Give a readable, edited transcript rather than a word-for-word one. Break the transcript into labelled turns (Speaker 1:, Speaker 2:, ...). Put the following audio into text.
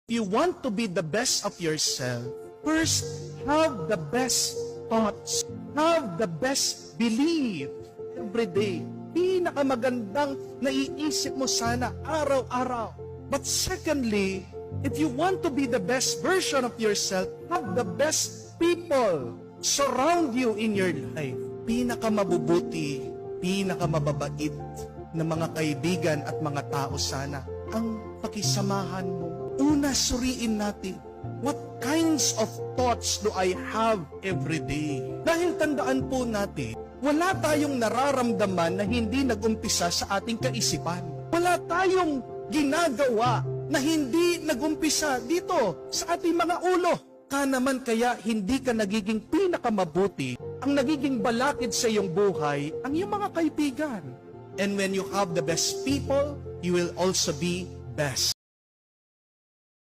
Speaker 1: you want to be the best of yourself, first, have the best thoughts. Have the best belief every day. Pinakamagandang naiisip mo sana araw-araw. But secondly, if you want to be the best version of yourself, have the best people surround you in your life. Pinakamabubuti, pinakamababait na mga kaibigan at mga tao sana ang pakisamahan mo. Una, suriin natin, what kinds of thoughts do I have every day? Dahil tandaan po natin, wala tayong nararamdaman na hindi nag-umpisa sa ating kaisipan. Wala tayong ginagawa na hindi nag-umpisa dito sa ating mga ulo. Naman kaya hindi ka nagiging pinakamabuti, ang nagiging balakid sa iyong buhay, ang iyong mga kaibigan. And when you have the best people, you will also be best.